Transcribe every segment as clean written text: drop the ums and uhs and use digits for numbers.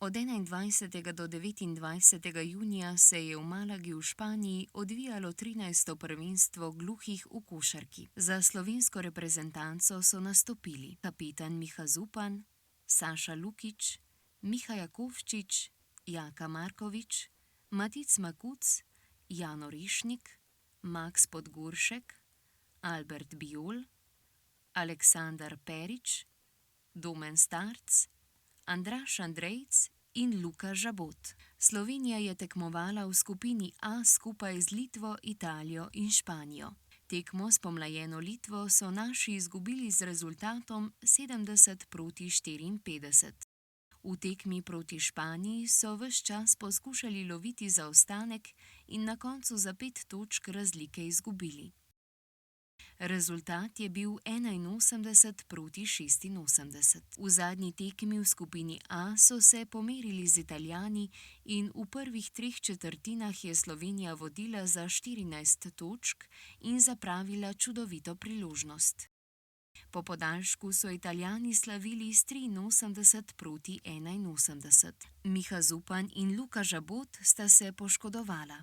Od 21. do 29. junija se je v Malagi v Španiji odvijalo 13. prvenstvo gluhih v košarki. Za slovensko reprezentanco so nastopili kapetan Miha Zupan, Saša Lukić, Miha Jakovčič, Jaka Markovič, Matic Makuc, Jano Rešnik, Max Podgoršek, Albert Bijol, Aleksandar Perić, Domen Starc, Andraž Andrejc in Luka Žabot. Slovenija je tekmovala v skupini A skupaj z Litvo, Italijo in Španijo. Tekmo s pomlajeno Litvo so naši izgubili z rezultatom 70-54. V tekmi proti Španiji so ves čas poskušali loviti zaostanek in na koncu za 5 točk razlike izgubili. Rezultat je bil 81-86. V zadnji tekmi v skupini A so se pomerili z Italijani in v prvih 3 četrtinah je Slovenija vodila za 14 točk in zapravila čudovito priložnost. Po podaljšku so Italijani slavili s 83-81. Miha Zupan in Luka Žabot sta se poškodovala.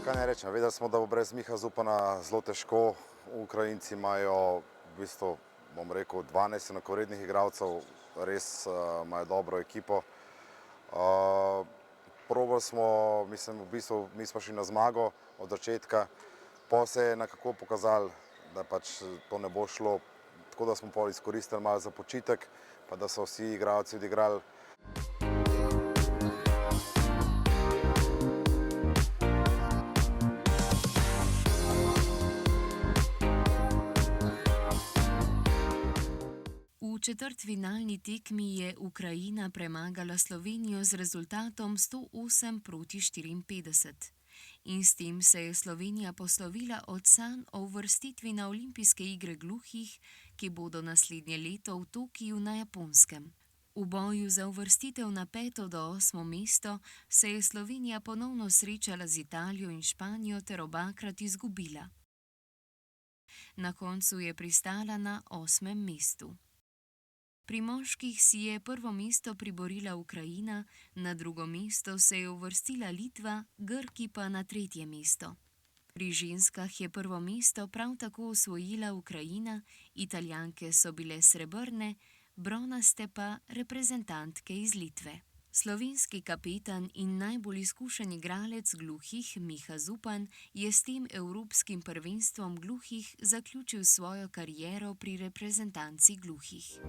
Kaj ne rečem, vedeli smo, da bo brez Miha Zupana zelo težko. Ukrajinci imajo, v bistvu, bom rekel, 12 enakovrednih igralcev, res imajo dobro ekipo. Probali smo, mislim, v bistvu, mi smo šli na zmago od začetka, pa se je nekako pokazalo, da pač to ne bo šlo, tako da smo pol izkoristili malo za počitek, pa da so vsi igralci odigrali. V četrtfinalni tekmi je Ukrajina premagala Slovenijo z rezultatom 108-54. In s tem se je Slovenija poslovila od sanj o uvrstitvi na olimpijske igre gluhih, ki bodo naslednje leto v Tokiu na Japonskem. V boju za uvrstitev na 5. do 8. mesto se je Slovenija ponovno srečala z Italijo in Španijo ter obakrat izgubila. Na koncu je pristala na 8. mestu. Pri moških si je prvo mesto priborila Ukrajina, na drugo mesto se je uvrstila Litva, Grki pa na 3. mesto. Pri ženskah je prvo mesto prav tako osvojila Ukrajina, Italijanke so bile srebrne, bronaste pa reprezentantke iz Litve. Slovenski kapetan in najbolj izkušen igralec gluhih Miha Zupan je s tem evropskim prvenstvom gluhih zaključil svojo kariero pri reprezentanci gluhih.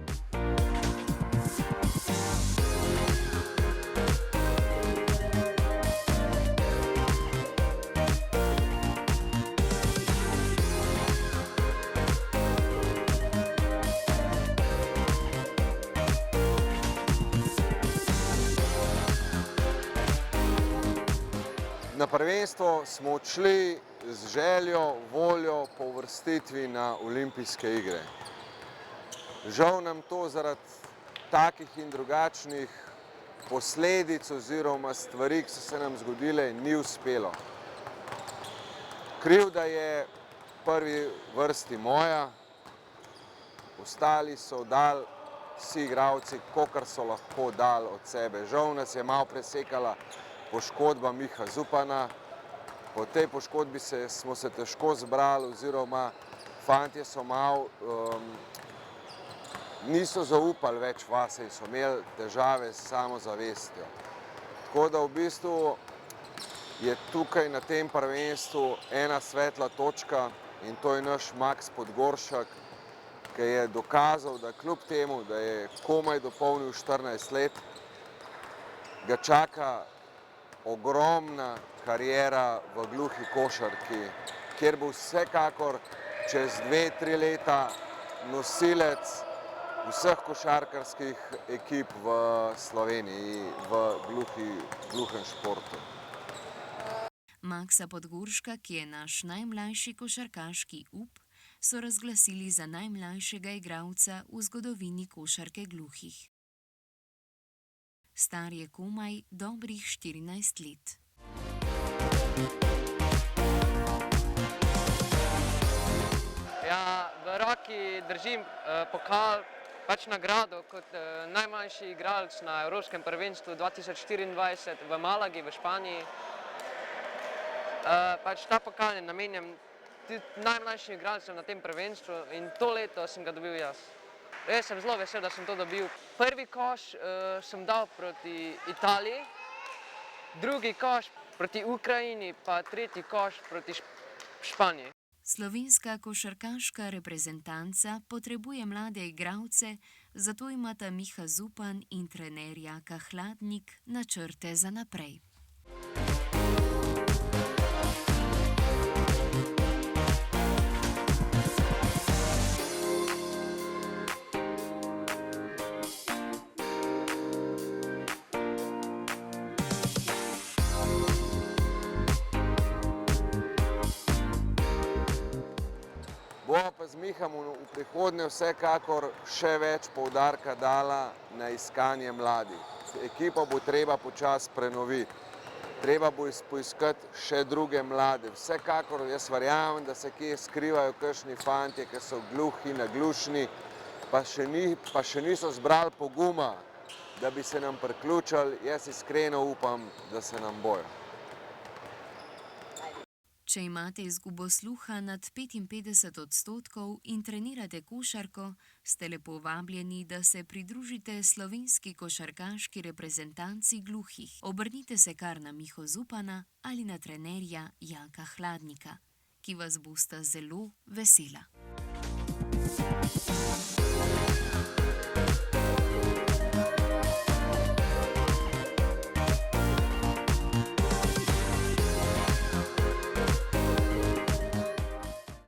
Na prvenstvo smo odšli z željo, voljo po uvrstitvi na olimpijske igre. Žal nam to zaradi takih in drugačnih posledic oziroma stvari, ki so se nam zgodile, ni uspelo. Krivda je v prvi vrsti moja, ostali so dali vsi igralci, kolikor so lahko dali od sebe. Žal nas je malo presekala poškodba Miha Zupana. Po tej poškodbi smo se težko zbrali oziroma fantje so malo niso zaupali več vase in so imeli težave s samozavestjo. Tako da v bistvu je tukaj na tem prvenstvu ena svetla točka in to je naš Max Podgoršek, ki je dokazal, da kljub temu, da je komaj dopolnil 14 let, ga čaka ogromna kariera v gluhi košarki, kjer bo vsekakor čez 2-3 leta nosilec vseh košarkarskih ekip v Sloveniji v gluhem športu. Maxa Podgorška, ki je naš najmlajši košarkaški up, so razglasili za najmlajšega igralca v zgodovini košarke gluhih. Star je komaj dobrih 14 let. Ja, v roki držim pokal, pač nagrado kot najmlajši igralec na Evropskem prvenstvu 2024 v Malagi v Španiji. Pač ta pokal je namenjen tudi najmlajšim igralcem na tem prvenstvu in to leto sem ga dobil jaz. Res sem zelo vesel, da sem to dobil. Prvi koš sem dal proti Italiji, drugi koš proti Ukrajini, pa tretji koš proti Španiji. Slovenska košarkaška reprezentanca potrebuje mlade igralce, zato imata Miha Zupan in trener Jaka Hladnik načrte za naprej. Bomo pa z Mihom v prihodnje vsekakor še več poudarka dala na iskanje mladih. Ekipo bo treba počasi prenoviti. Treba bo poiskati še druge mlade. Vsekakor jaz verjamem, da se kje skrivajo kakšni fantje, ki so gluhi, naglušni, pa še niso zbrali poguma, da bi se nam priključili. Jaz iskreno upam, da se nam bojo. Če imate izgubo sluha nad 55% in trenirate košarko, ste lepo vabljeni, da se pridružite slovenski košarkaški reprezentanci gluhih. Obrnite se kar na Miho Zupana ali na trenerja Jaka Hladnika, ki vas bosta zelo vesela.